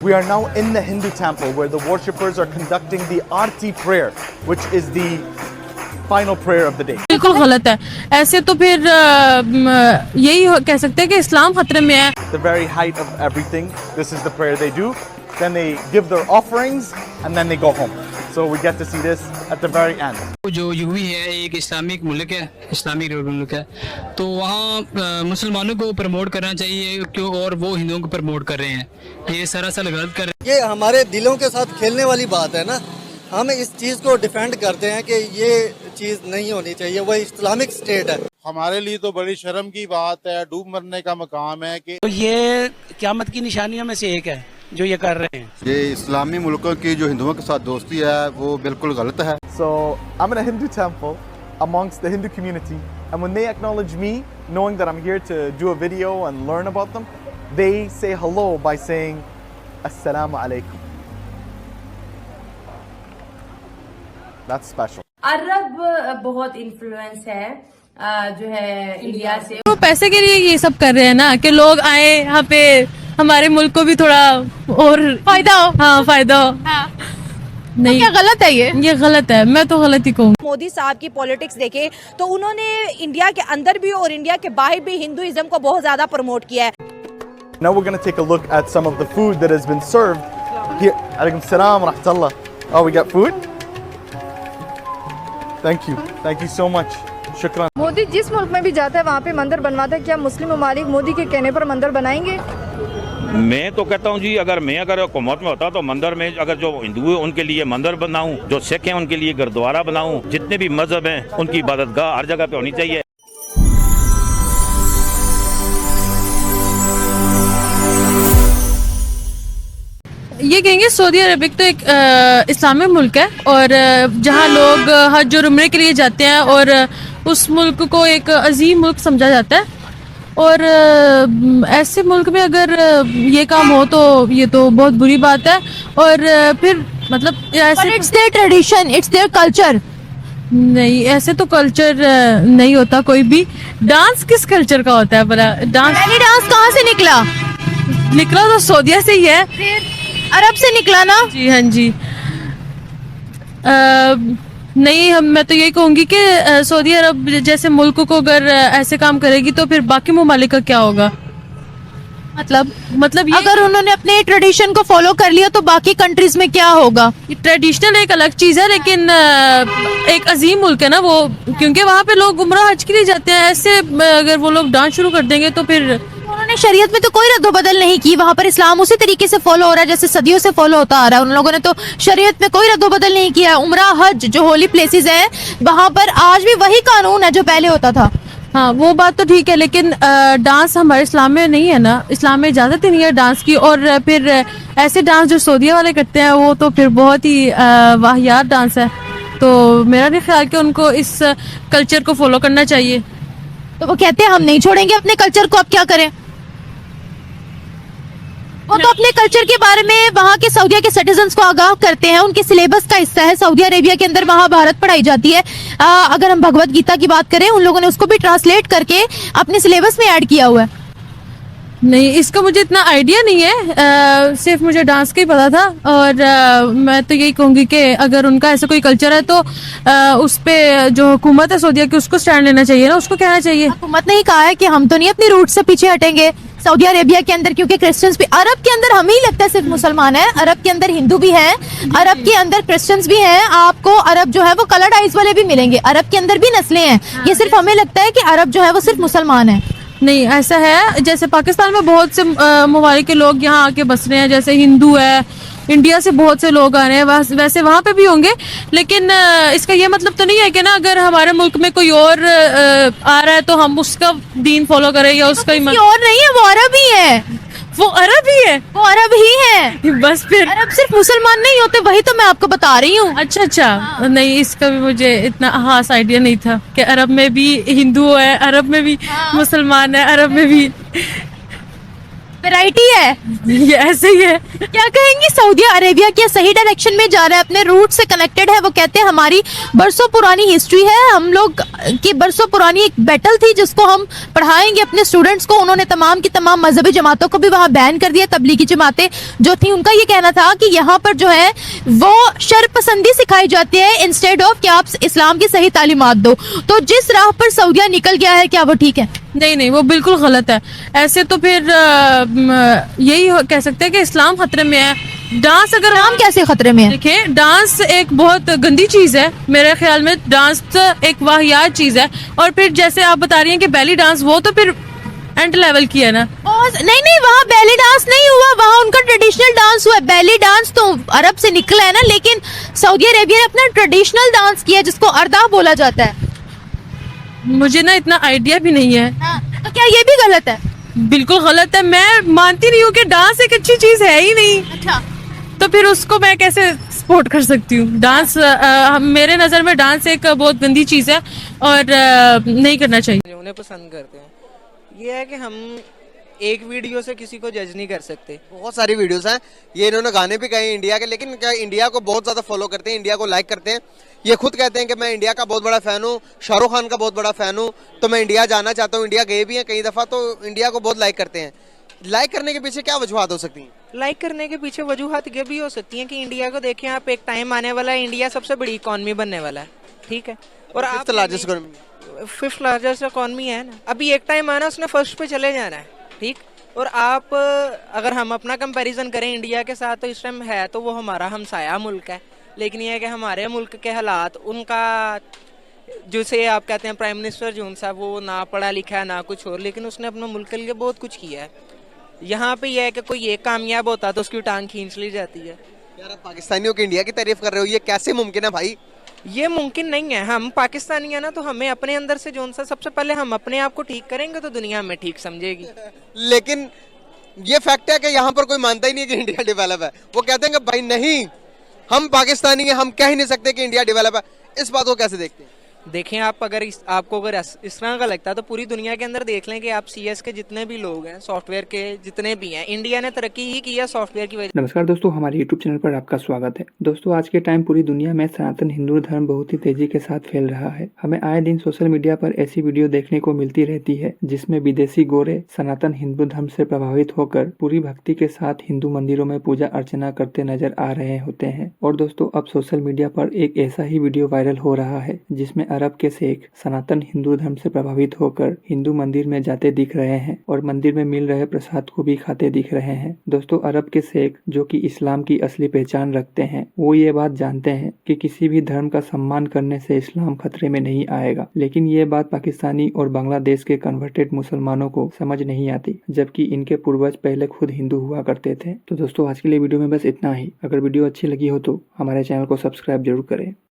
We are now in the Hindu temple where the worshippers are conducting the Aarti prayer, which is the final prayer of the day. बिल्कुल गलत है। ऐसे तो फिर यही कह सकते हैं कि इस्लाम खतरे में है। The very height of everything, this is the prayer they do. Then they give their offerings and then they go home. So we get to see this at the very end. जो UV है एक Islamic मुल्क है, Islamic मुल्क है, तो वहाँ मुसलमानों को प्रमोट करना चाहिए क्यों, और वो हिंदुओं को प्रमोट कर रहे हैं। ये सरासर गलत कर रहे हैं। ये हमारे दिलों के साथ खेलने वाली बात है ना। हम इस चीज़ को डिफेंड करते हैं कि ये चीज़ नहीं होनी चाहिए, वह इस्लामिक स्टेट है। हमारे लिए तो बड़ी शर्म की बात है, डूब मरने का मकाम है कि तो ये क़यामत की निशानियों में से एक है जो ये कर रहे हैं। ये इस्लामी मुल्कों की जो हिंदुओं के साथ दोस्ती है वो बिल्कुल गलत है। So I'm in a Hindu temple amongst the Hindu community, and when they acknowledge me, knowing that I'm here to do a video and learn about them, they say hello by saying Assalamu alaikum. That's special. अरब बहुत influence है जो है India से। तो पैसे के लिए ये सब कर रहे हैं ना कि लोग आए यहाँ पे, हमारे मुल्क को भी थोड़ा और फायदा हो। हाँ, फायदा हो। हाँ। नहीं, क्या गलत है ये गलत है। मैं तो गलत ही कहूँ। मोदी साहब की पॉलिटिक्स देखे तो उन्होंने इंडिया के अंदर भी और इंडिया के बाहर भी हिंदुइज्म को बहुत ज्यादा प्रमोट किया है। Now we're going to take a look at some of the food that has been served here. Alaikum salam wa rahmatullah. Oh, we got food? Thank you so much. शुक्रान। Modi जिस मुल्क में भी जाता है वहाँ पे मंदिर बनवाता है। क्या मुस्लिम ममालिक मोदी के कहने पर मंदिर बनाएंगे? मैं तो कहता हूँ जी, अगर हुकूमत में होता तो मंदिर में, अगर जो हिंदू है उनके लिए मंदिर बनाऊं, जो सिख हैं उनके लिए गुरुद्वारा बनाऊं, जितने भी मजहब हैं उनकी इबादतगाह हर जगह पे होनी चाहिए। ये कहेंगे सऊदी अरबिक तो एक इस्लामिक मुल्क है और जहाँ लोग हज और उम्रे के लिए जाते हैं और उस मुल्क को एक अजीम मुल्क समझा जाता है। और ऐसे मुल्क में अगर ये काम हो तो ये तो बहुत बुरी बात है। और फिर मतलब ऐसे it's their tradition, it's their culture. नहीं, ऐसे तो कल्चर नहीं होता कोई भी। डांस किस कल्चर का होता है भला? डांस कहाँ से निकला तो सऊदीया से ही है। अरब से निकला ना? जी हाँ जी। नहीं, मैं तो यही कहूँगी कि सऊदी अरब जैसे मुल्क को अगर ऐसे काम करेगी तो फिर बाकी ममालिक का क्या होगा? मतलब अगर उन्होंने अपने ट्रेडिशन को फॉलो कर लिया तो बाकी कंट्रीज में क्या होगा? ट्रेडिशनल एक अलग चीज़ है, लेकिन एक अजीम मुल्क है ना वो, क्योंकि वहाँ पे लोग उम्रा हज के लिए जाते हैं। ऐसे अगर वो लोग डांस शुरू कर देंगे तो फिर उन्होंने शरीयत में तो कोई रद्दोबदल नहीं की। वहाँ पर इस्लाम उसी तरीके से फॉलो हो रहा है जैसे सदियों से फॉलो होता आ रहा है। उन लोगों ने तो शरीयत में कोई रद्दोबदल नहीं किया। उम्रा हज जो होली प्लेसेस हैं वहाँ पर आज भी वही कानून है जो पहले होता था। हाँ, वो बात तो ठीक है, लेकिन डांस हमारे इस्लाम में नहीं है ना। इस्लाम में इजाज़त ही नहीं है डांस की। और फिर ऐसे डांस जो सऊदीया वाले करते हैं वो तो फिर बहुत ही वाहियात डांस है। तो मेरा नहीं ख्याल कि उनको इस कल्चर को फॉलो करना चाहिए। तो वो कहते हैं हम नहीं छोड़ेंगे अपने कल्चर को, अब क्या करें? वो तो अपने कल्चर के बारे में वहाँ के सऊदीया के सिटीजन्स को आगाह करते हैं। उनके सिलेबस का हिस्सा है। सऊदी अरेबिया के अंदर महाभारत पढ़ाई जाती है। अगर हम भगवत गीता की बात करें, उन लोगों ने उसको भी ट्रांसलेट करके अपने सिलेबस में ऐड किया हुआ है। नहीं, इसका मुझे इतना आइडिया नहीं है। सिर्फ मुझे डांस का ही पता था। और मैं तो यही कहूँगी कि अगर उनका ऐसा कोई कल्चर है तो उस पे जो हुकूमत है सऊदीया की उसको स्टैंड लेना चाहिए ना, उसको कहना चाहिए। हुकूमत ने ही कहा है कि हम तो नहीं अपनी रूट से पीछे हटेंगे। सऊदी अरेबिया के अंदर क्योंकि क्रिश्चियंस भी, अरब के अंदर हमें ही लगता है सिर्फ मुसलमान है, अरब के अंदर हिंदू भी हैं, अरब के अंदर क्रिश्चियंस भी हैं। आपको अरब जो है वो कलर्ड आइज वाले भी मिलेंगे। अरब के अंदर भी नस्लें हैं। ये सिर्फ हमें लगता है कि अरब जो है वो सिर्फ मुसलमान है। नहीं, ऐसा है जैसे पाकिस्तान में बहुत से ममालिक के लोग यहाँ आके बस रहे हैं, जैसे हिंदू है, इंडिया से बहुत से लोग आ रहे हैं, वैसे वहाँ पे भी होंगे। लेकिन इसका ये मतलब तो नहीं है कि ना अगर हमारे मुल्क में कोई और आ रहा है तो हम उसका दीन फॉलो करें या उसका कोई और नहीं है, वो अरब ही है। वो अरब ही है, वो अरब ही है। बस फिर अरब सिर्फ मुसलमान नहीं होते, वही तो मैं आपको बता रही हूँ। अच्छा। हाँ। नहीं, इसका भी मुझे इतना खास आइडिया नहीं था कि अरब में भी हिंदू है, अरब में भी मुसलमान है, अरब में भी। वैरायटी है। ये ऐसे ही है। क्या कहेंगी सऊदी अरेबिया क्या सही डायरेक्शन में जा रहा है, अपने रूट से कनेक्टेड है? वो कहते हैं हमारी बरसों पुरानी हिस्ट्री है, हम लोग की बरसों पुरानी एक बैटल थी जिसको हम पढ़ाएंगे अपने स्टूडेंट्स को। उन्होंने तमाम की तमाम मजहबी जमातों को भी वहां बैन कर दिया। तबलीगी जमातें जो थी उनका ये कहना था कि यहाँ पर जो है वो शरपसंदी सिखाई जाती है इंस्टेड ऑफ कि आप इस्लाम की सही तालीमात दो। तो जिस राह पर सऊदिया निकल गया है क्या वो ठीक है? नहीं नहीं, वो बिल्कुल गलत है। ऐसे तो फिर यही कह सकते हैं कि इस्लाम खतरे में है। डांस अगर इस्लाम कैसे खतरे में है? देखिए, डांस एक बहुत गंदी चीज है मेरे ख्याल में। डांस तो एक वाहियात चीज है। और फिर जैसे आप बता रही हैं कि बेली डांस, वो तो फिर एंड लेवल की है ना। नहीं नहीं, वहाँ बेली डांस नहीं हुआ, वहाँ उनका ट्रेडिशनल डांस हुआ। बेली डांस तो अरब से निकला है ना, लेकिन सऊदी अरेबिया ने अपना ट्रेडिशनल डांस किया जिसको अर्दा बोला जाता है। मुझे ना इतना आइडिया भी नहीं है। तो क्या ये भी गलत है? बिल्कुल गलत है। मैं मानती नहीं हूँ कि डांस एक अच्छी चीज है ही नहीं। अच्छा, तो फिर उसको मैं कैसे सपोर्ट कर सकती हूँ? डांस मेरे नज़र में डांस एक बहुत गंदी चीज़ है और नहीं करना चाहिए। उन्हें पसंद करते हैं। ये है कि हम एक वीडियो से किसी को जज नहीं कर सकते। बहुत सारी वीडियोस हैं, ये इन्होंने गाने भी गाए इंडिया के, लेकिन क्या इंडिया को बहुत ज़्यादा फॉलो करते हैं, इंडिया को लाइक करते हैं। ये खुद कहते हैं कि मैं इंडिया का बहुत बड़ा फ़ैन हूँ, शाहरुख खान का बहुत बड़ा फ़ैन हूँ, तो मैं इंडिया जाना चाहता हूँ। इंडिया गए भी हैं कई दफ़ा, तो इंडिया को बहुत लाइक करते हैं। लाइक करने के पीछे क्या वजूहत हो सकती हैं? लाइक करने के पीछे वजूहत ये भी हो सकती हैं कि इंडिया को देखें आप, एक टाइम आने वाला है इंडिया सबसे बड़ी इकॉनमी बनने वाला है, ठीक है, और आप largest economy, 5th largest economy है ना। अभी एक टाइम आना उसने फर्स्ट पे चले जाना है, ठीक। और आप अगर हम अपना कंपैरिजन करें इंडिया के साथ, तो इस टाइम है तो वो हमारा हमसाया मुल्क है, लेकिन यह है कि हमारे मुल्क के हालात, उनका जिसे आप कहते हैं प्राइम मिनिस्टर जून साहब, वो ना पढ़ा लिखा है ना कुछ और, लेकिन उसने अपने मुल्क के लिए बहुत कुछ किया है। यहाँ पे यह है कि कोई एक कामयाब होता तो उसकी टांग खींच ली जाती है। यार आप पाकिस्तानियों की इंडिया की तारीफ कर रहे हो, ये कैसे मुमकिन है भाई? ये मुमकिन नहीं है। हम पाकिस्तानी है ना, तो हमें अपने अंदर से जो सा सबसे पहले हम अपने आप को ठीक करेंगे तो दुनिया में ठीक समझेगी। लेकिन ये फैक्ट है कि यहाँ पर कोई मानता ही नहीं कि इंडिया डेवलप है। वो कहते हैं कि भाई नहीं, हम पाकिस्तानी हैं, हम कह ही नहीं सकते कि इंडिया डेवलप है। इस बात को कैसे देखते हैं? देखें आप, अगर आपको अगर इस तरह का लगता है तो पूरी दुनिया के अंदर देख लें कि आप CS के जितने भी लोग हैं, सॉफ्टवेयर के जितने भी हैं, इंडिया ने तरक्की ही की है सॉफ्टवेयर की वजह। नमस्कार दोस्तों, हमारे YouTube चैनल पर आपका स्वागत है। दोस्तों, आज के टाइम पूरी दुनिया में सनातन हिंदू धर्म बहुत ही तेजी के साथ फैल रहा है। हमें आए दिन सोशल मीडिया पर ऐसी वीडियो देखने को मिलती रहती है जिसमें विदेशी गोरे सनातन हिंदू धर्म से प्रभावित होकर पूरी भक्ति के साथ हिंदू मंदिरों में पूजा अर्चना करते नजर आ रहे होते हैं। और दोस्तों, अब सोशल मीडिया पर एक ऐसा ही वीडियो वायरल हो रहा है जिसमें अरब के शेख सनातन हिंदू धर्म से प्रभावित होकर हिंदू मंदिर में जाते दिख रहे हैं और मंदिर में मिल रहे प्रसाद को भी खाते दिख रहे हैं। दोस्तों, अरब के शेख जो कि इस्लाम की असली पहचान रखते हैं, वो ये बात जानते हैं कि किसी भी धर्म का सम्मान करने से इस्लाम खतरे में नहीं आएगा, लेकिन ये बात पाकिस्तानी और बांग्लादेश के कन्वर्टेड मुसलमानों को समझ नहीं आती, जबकि इनके पूर्वज पहले खुद हिंदू हुआ करते थे। तो दोस्तों, आज के लिए वीडियो में बस इतना ही। अगर वीडियो अच्छी लगी हो तो हमारे चैनल को सब्सक्राइब जरूर करें।